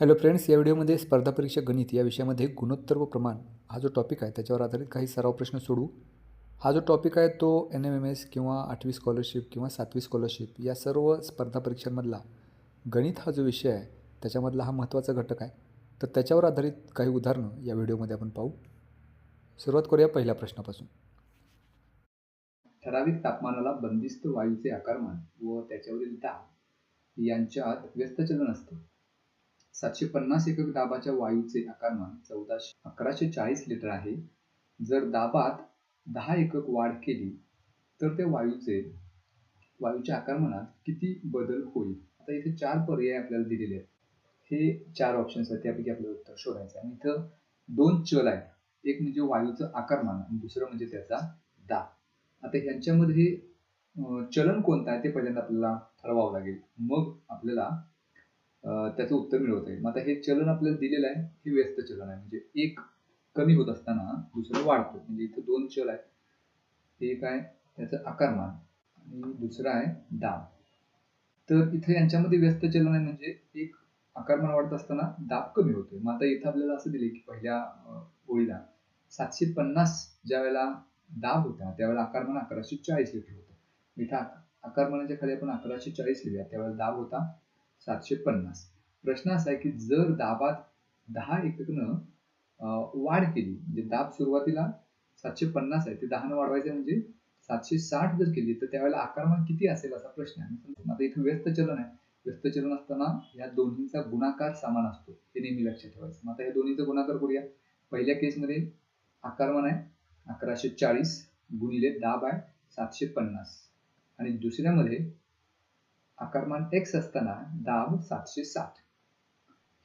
Hello friends, या व्हिडिओमध्ये स्पर्धा परीक्षा गणित या विषयामध्ये गुणोत्तर व प्रमाण हा जो टॉपिक आहे त्याच्यावर आधारित काही सराव प्रश्न सोडू. हा जो टॉपिक आहे तो NMMS किंवा 8वी स्कॉलरशिप किंवा 7वी स्कॉलरशिप या सर्व स्पर्धा परीक्षांमधला गणित हा जो विषय आहे त्याच्यामधला हा महत्त्वाचा घटक आहे. तर त्याच्यावर आधारित काही उदाहरणं या व्हिडिओमध्ये आपण पाहू. सुरुवात करूया पहिल्या प्रश्नापासून. ठराविक तापमानाला बंदिस्त वायूचे आकारमान व त्याच्यावरील दाब यांच्यात व्यस्त चलन असते. 750 एकक दाबाच्या वायूचे आकारमान 1140 लिटर आहे. जर दाबात 10 एकक वाढ केली तर ते वायूच्या आकारमानात किती बदल होईल? आता इथे 4 पर्याय आपल्याला दिलेले आहेत. हे 4 ऑप्शन्स आहेत, त्यापैकी आपल्याला उत्तर शोधायचं आहे. आणि इथं 2 चल आहेत. एक म्हणजे वायूचं आकारमान आणि दुसरं म्हणजे त्याचा दाब. आता ह्यांच्यामध्ये चलन कोणतं आहे ते पहिल्यांदा आपल्याला ठरवावं लागेल. मग आपल्याला त्याचं उत्तर मिळवता येईल. मग आता हे चलन आपल्याला दिलेलं आहे, हे व्यस्त चलन आहे. म्हणजे एक कमी होत असताना दुसरं वाढतं. म्हणजे इथं 2 चल आहेत. एक आहे त्याचं आकारमान आणि दुसरं आहे दाब. तर इथे यांच्यामध्ये व्यस्त चलन आहे, म्हणजे एक आकारमान वाढत असताना दाब कमी होतोय. मग आता इथं आपल्याला असं दिले की पहिल्या ओळीला 750 ज्या वेळेला दाब होता त्यावेळेला आकारमान 1140 लिटर होतं. इथं आकारमानाच्या खाली आपण 1140 लिहूया, त्यावेळेला दाब होता 750. प्रश्न असा आहे की जर दाबात 10 एककनं वाढ केली, म्हणजे दाब सुरुवातीला 750 आहे ते 10 वाढवायचं म्हणजे 760 जर केली तर त्यावेळेला आकारमान किती असेल असा प्रश्न आहे. आता इथं व्यस्त चलन आहे. व्यस्त चलन असताना या दोन्हींचा गुणाकार समान असतो, हे नेहमी लक्षात ठेवायचं. मग आता या दोन्हीचा गुणाकार करूया. पहिल्या केसमध्ये आकारमान आहे 1140 गुणिले दाब आहे 750 आणि दुसऱ्यामध्ये आकारमान x असताना दाब 760.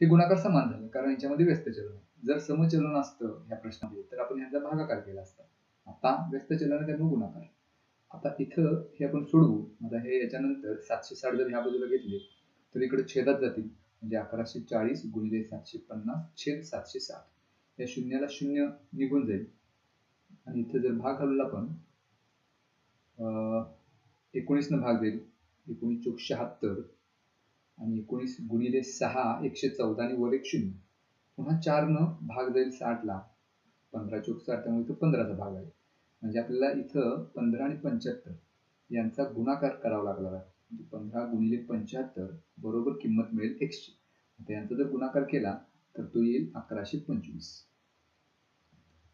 हे गुणाकार समान झाले कारण यांच्यामध्ये व्यस्त चलन आहे. जर समचलन असतं या प्रश्नामध्ये तर आपण ह्याचा भागाकार केला असता. आता व्यस्त चलन आहे त्यामुळे गुणाकार. आता इथं हे आपण सोडवू. आता हे याच्यानंतर 760 जर ह्या बाजूला घेतले तर इकडे छेदात जातील, म्हणजे 1140 गुणिले 750 छेद 760. या शून्याला शून्य निघून जाईल आणि इथं जर भाग घालून आपण 19 न भाग देईल, 19 चोक 76 आणि 19 गुणिले 6 114 आणि वर एक 0. पुन्हा 4 न भाग जाईल 60 ला, 15 चोक 60 त्यामुळे इथं 15चा भाग आहे. म्हणजे आपल्याला इथं 15 आणि 75 यांचा गुणाकार करावा लागला आहे. म्हणजे 15 गुणिले 75 बरोबर किंमत मिळेल x ची. आता यांचा जर गुणाकार केला तर तो येईल 1125.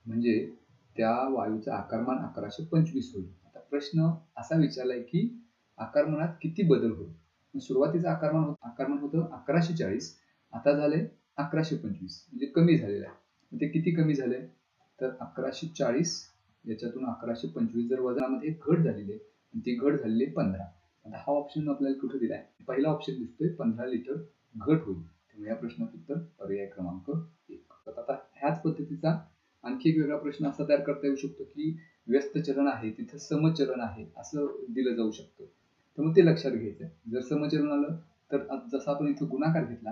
म्हणजे त्या वायूचं आकारमान 1125 होईल. आता प्रश्न असा विचारलाय की आकारमानात किती बदल होईल? सुरुवातीचं आकारमान होतं 1140, आता झालंय 1125, म्हणजे कमी झालेलं आहे. ते किती कमी झालंय तर 1140 याच्यातून 1125 जर वजनामध्ये घट झालेली आहे, ती घट झालेली 15. आता हा ऑप्शन आपल्याला कुठे दिलाय? पहिला ऑप्शन दिसतोय 15 लिटर घट होईल. त्यामुळे या प्रश्नाचं उत्तर पर्याय क्रमांक 1. आता ह्याच पद्धतीचा आणखी एक वेगळा प्रश्न असा तयार करता येऊ शकतो की व्यस्त चलन आहे तिथं समचलन आहे असं दिलं जाऊ शकतं. तर मग ते लक्षात घ्यायचं. जर समचलन आलं तर जसा आपण इथं गुणाकार घेतला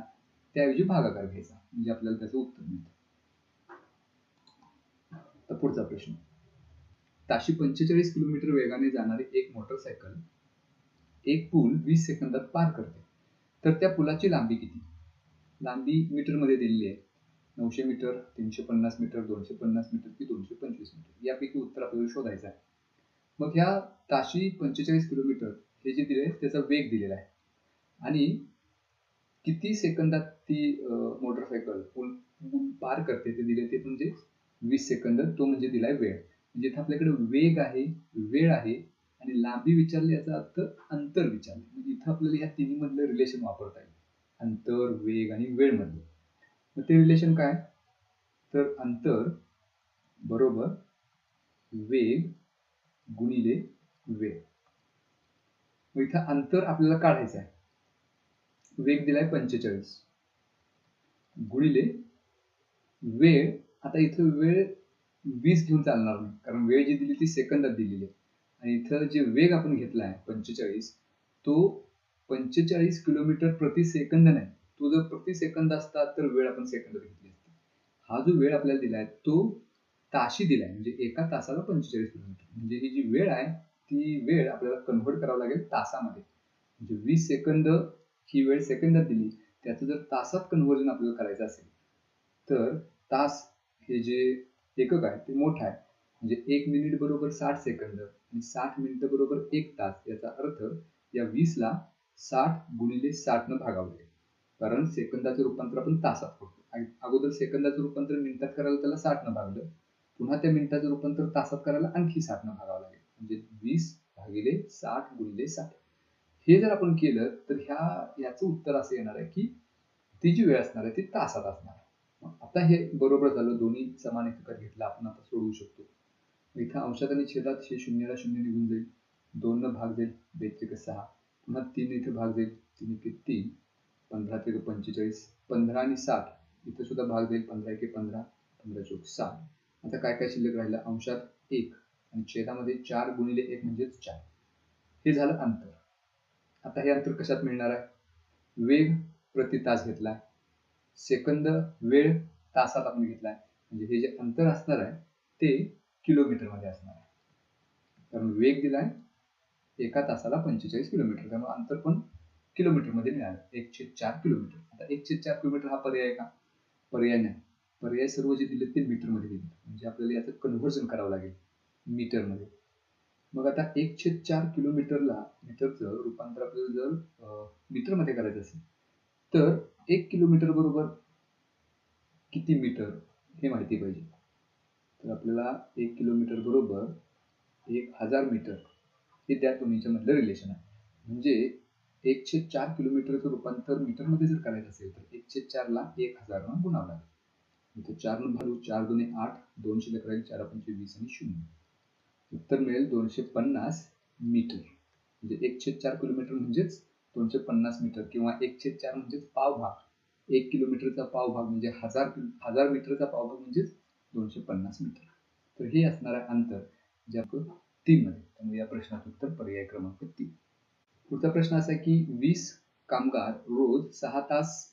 त्याऐवजी भागाकार घ्यायचा, म्हणजे आपल्याला त्याचं उत्तर मिळतं. तर पुढचा प्रश्न. ताशी 45 किलोमीटर वेगाने जाणारी एक मोटरसायकल एक पूल 20 सेकंदात पार करते, तर त्या पुलाची लांबी किती? लांबी मीटर मध्ये दिलेली आहे. 900 मीटर, 350 मीटर, 250 मीटर की 225 मीटर, यापैकी उत्तर आपल्याला शोधायचं आहे. मग ह्या ताशी 45 किलोमीटर हे जे दिले त्याचा वेग दिलेला आहे आणि किती सेकंदात ती मोटरसायकल पूल पार करते ते दिले, ते म्हणजे 20 सेकंद, तो म्हणजे दिलाय वेळ. म्हणजे इथं आपल्याकडे वेग आहे, वेळ आहे आणि लांबी विचारली याचा अर्थ अंतर विचारले. म्हणजे इथं आपल्याला या तिन्ही मधलं रिलेशन वापरता येईल, अंतर, वेग आणि वेळ मधलं. मग ते रिलेशन काय? तर अंतर बरोबर वेग गुणिले वेळ. मग इथं अंतर आपल्याला काढायचं आहे. वेग दिलाय 45 गुणिले वेळ. आता इथं वेळ 20 घेऊन चालणार नाही, कारण वेळ जी दिली ती सेकंदात दिलेली आहे आणि इथं जे वेग आपण घेतलाय 45, तो 45 किलोमीटर प्रति सेकंद नाही. तो जर प्रति सेकंद असता तर वेळ आपण सेकंदात घेतली असती. हा जो वेळ आपल्याला दिलाय तो ताशी दिलाय, म्हणजे एका तासाला 45 किलोमीटर. म्हणजे ही जी वेळ आहे ती वेळ आपल्याला कन्व्हर्ट करावं लागेल तासामध्ये. म्हणजे 20 सेकंद ही वेळ सेकंदात दिली त्याचं जर तासात कन्व्हर्जन आपल्याला करायचं असेल तर तास हे जे एकक आहे ते मोठं आहे. म्हणजे 1 मिनिट बरोबर 60 सेकंद आणि 60 मिनिटं बरोबर 1 तास. याचा अर्थ या 20ला 60 गुणिले 60 भागावं लागेल. कारण सेकंदाचं रूपांतर आपण तासात करतो. अगोदर सेकंदाचं रूपांतर मिनिटात करायला त्याला 60 भागलं. पुन्हा त्या मिनिटाचं रूपांतर तासात करायला आणखी 60 भागावं लागेल. म्हणजे 20 भागिले 60 गुणिले 60. हे जर आपण केलं तर याचं उत्तर असं येणार आहे की ती जी वेळ असणार आहे ती तासात असणार आहे. आता हे बरोबर झालं. दोन्ही समान एककात घेतला आपण आता सोडवू शकतो. इथं अंशात आणि छेदात हे शून्याला शून्य निघून जाईल. 2 न भाग जाईल. 2 6. पुन्हा 3 इथे भाग जाईल. 3 3. 15 45. 15 आणि 60 इथं सुद्धा भाग जाईल. 15 15. 15 6. आता काय काय शिल्लक राहिलं? अंशात 1 आणि छेदामध्ये 4 गुणिले 1 म्हणजेच 4. हे झालं अंतर. आता हे अंतर कशात मिळणार आहे? वेग प्रति तास घेतलाय. सेकंद वेळ तासात आपण घेतलाय. म्हणजे हे जे अंतर असणार आहे ते किलोमीटरमध्ये असणार आहे. कारण वेग दिलाय एका तासाला 45 किलोमीटर. त्यामुळे अंतर पण किलोमीटरमध्ये मिळालं. 1/4 किलोमीटर. आता 1/4 किलोमीटर हा पर्याय आहे का? पर्याय नाही. पर्याय सर्व जे दिले ते मीटरमध्ये दिले. म्हणजे आपल्याला याचं कन्व्हर्जन करावं लागेल मीटरमध्ये. मग आता 1/4 किलोमीटरला मीटरचं रूपांतर आपल्याला जर मीटरमध्ये करायचं असेल तर 1 किलोमीटर बरोबर किती मीटर हे माहिती पाहिजे. तर आपल्याला 1 किलोमीटर बरोबर 1000 मीटर हे त्या दोन्हीच्या मधलं रिलेशन आहे. म्हणजे 1/4 किलोमीटरचं रूपांतर मीटरमध्ये जर करायचं असेल तर 1/4 ला 1000 ने गुणावं लागेल. इथे 4 न भागू. 4 दुणे 8. 2 शिल्लक राहील. 4 पंचे 20 आणि 0. उत्तर मिळेल 250 मीटर. म्हणजे 1/4 किलोमीटर म्हणजेच 250 मीटर किंवा 1/4 म्हणजेच पावभाग. 1 किलोमीटरचा पावभाग म्हणजे 1000 मीटरचा पावभाग म्हणजेच 250 मीटर. तर हे असणार आहे अंतर जे आपण 3 मध्ये. त्यामुळे या प्रश्नाचं उत्तर पर्याय क्रमांक 3. पुढचा प्रश्न असा आहे की 20 कामगार रोज 6 तास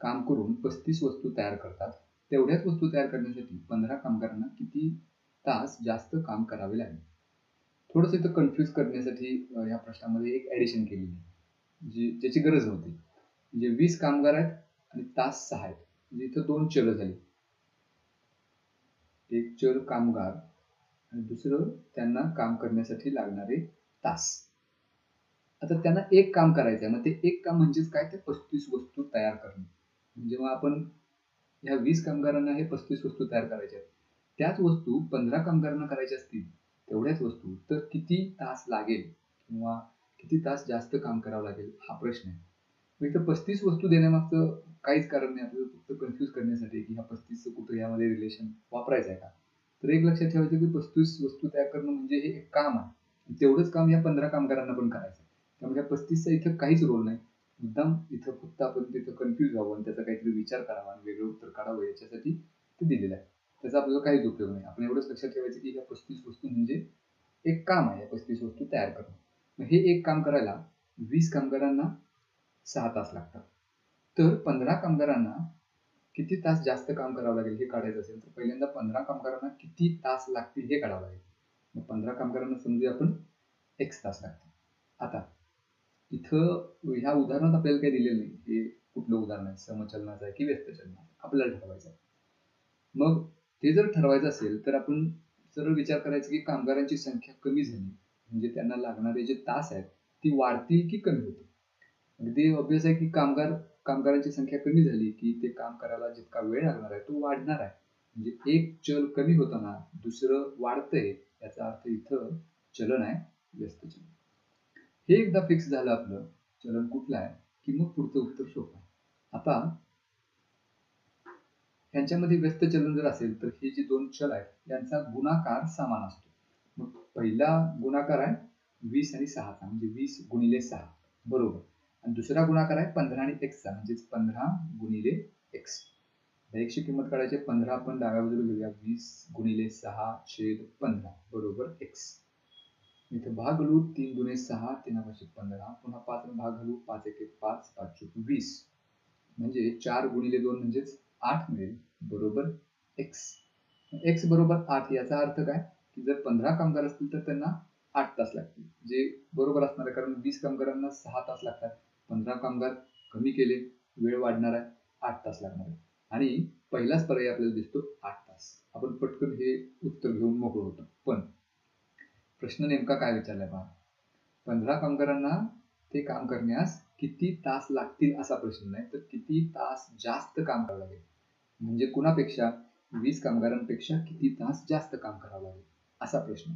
काम करून 35 वस्तू तयार करतात. तेवढ्याच वस्तू तयार करण्यासाठी 15 कामगारांना किती तास जास्त काम करावे लागेल? थोडंसं इथं कन्फ्यूज करण्यासाठी या प्रश्नामध्ये एक ॲडिशन केलेली आहे ज्याची गरज नव्हती. म्हणजे 20 कामगार आहेत आणि तास 6 आहेत. म्हणजे इथं 2 चल झाली. एक चल कामगार आणि दुसरं त्यांना काम करण्यासाठी लागणारे तास. आता त्यांना एक काम करायचं आहे. मग ते एक काम म्हणजेच काय? ते 35 वस्तू तयार करणे. म्हणजे मग आपण ह्या 20 कामगारांना हे 35 वस्तू तयार करायच्या आहेत. त्याच वस्तू 15 कामगारांना करायच्या असतील तेवढ्याच वस्तू तर किती तास लागेल किंवा किती तास जास्त काम करावं लागेल हा प्रश्न आहे. मग इथं 35 वस्तू देण्यामागचं काहीच कारण नाही. आपल्याला फक्त कन्फ्यूज करण्यासाठी की ह्या 35चं कुठं यामध्ये रिलेशन वापरायचं आहे का? तर एक लक्षात ठेवायचं की 35 वस्तू तयार करणं म्हणजे हे एक काम आहे. तेवढंच काम या 15 कामगारांना पण करायचं आहे. त्यामुळे या 35चा इथं काहीच रोल नाही. मुद्दाम इथं फक्त आपण तिथं कन्फ्यूज व्हावं आणि त्याचा काहीतरी विचार करावा आणि वेगळं उत्तर काढावं याच्यासाठी ते दिलेलं आहे. त्याचा आपल्याला काहीच उपयोग नाही. आपण एवढंच लक्षात ठेवायचं की ह्या 35 वस्तू म्हणजे एक काम आहे. या 35 वस्तू तयार करणं. मग हे एक काम करायला 20 कामगारांना 6 तास लागतात. तर 15 कामगारांना किती तास जास्त काम करावं लागेल हे काढायचं असेल तर पहिल्यांदा 15 कामगारांना किती तास लागतील हे काढावं लागेल. मग 15 कामगारांना समजूया आपण x तास लागतील. आता इथं ह्या उदाहरणात आपल्याला काही दिलेलं नाही. हे कुठलं उदाहरण आहे? समचलनाचं आहे की व्यस्त चलनाचं? आपल्याला ठरवायचं आहे. मग ते जर ठरवायचं असेल तर आपण सरळ विचार करायचा की कामगारांची संख्या कमी झाली म्हणजे त्यांना लागणारे जे तास आहेत ती वाढतील की कमी होतील? अगदी ऑब्व्हियस आहे की कामगारांची संख्या कमी झाली की ते काम करायला जितका वेळ लागणार आहे तो वाढणार आहे. म्हणजे एक चल कमी होताना दुसरं वाढतंय याचा अर्थ इथं चलन आहे व्यस्त चलन. हे एकदा फिक्स झालं आपलं चलन कुठलं आहे की मग पुढचं उत्तर सोपं आहे. आता ह्यांच्यामध्ये व्यस्त चलन जर असेल तर हे जे दोन चल आहेत यांचा गुणाकार समान असतो. मग पहिला गुणाकार आहे 20 आणि 6 चा म्हणजे 20 गुणिले 6 बरोबर. आणि दुसरा गुणाकार आहे 15 आणि x चा म्हणजेच 15 गुणिले x. x ची किंमत काढायची. 15 आपण डाव्या बाजूला घेऊया. 20 गुणिले 6 छेद 15 बरोबर x. इथे भाग घालू. 3 दुणे 6 3 5 15. पुन्हा 5 भाग घालू. 5 1 5 5 20 म्हणजे 4 गुणिले 2 म्हणजेच 8 मिळेल बरोबर x. x बरोबर 8 याचा अर्थ काय की जर 15 कामगार असतील तर त्यांना 8 तास लागतील जे बरोबर असणार आहे कारण 20 कामगारांना 6 तास लागतात. 15 कामगार कमी केले, वेळ वाढणार आहे, 8 तास लागणार आहे. आणि पहिलाच पर्याय आपल्याला दिसतो 8 तास. आपण पटकन हे उत्तर घेऊन मोकळं होतो. पण प्रश्न नेमका काय विचारलाय पहा. 15 कामगारांना ते काम करण्यास किती तास लागतील असा प्रश्न नाही, तर किती तास जास्त काम करावं लागेल. म्हणजे कुणापेक्षा 20 कामगारांपेक्षा किती तास जास्त काम करावं लागेल असा प्रश्न.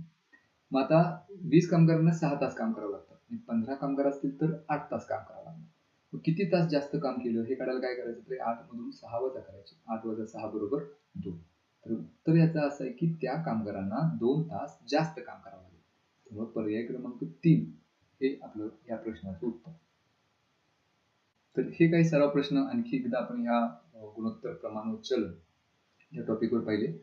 मग आता 20 कामगारांना 6 तास काम करावं लागतं आणि 15 कामगार असतील तर 8 तास काम करावं लागणार. मग किती तास जास्त काम केलं हे काढायला काय करायचं, तर 8 मधून 6 वजा करायचे. 8 वजा 6 बरोबर 2. तर उत्तर याचं असं आहे की त्या कामगारांना 2 तास जास्त काम करावं लागेल. त्यामुळे पर्याय क्रमांक 3 हे आपलं या प्रश्नाचं उत्तर. तर हे काही सराव प्रश्न आणखी एकदा आपण ह्या गुणोत्तर प्रमाण व चलन या टॉपिकवर पाहिले.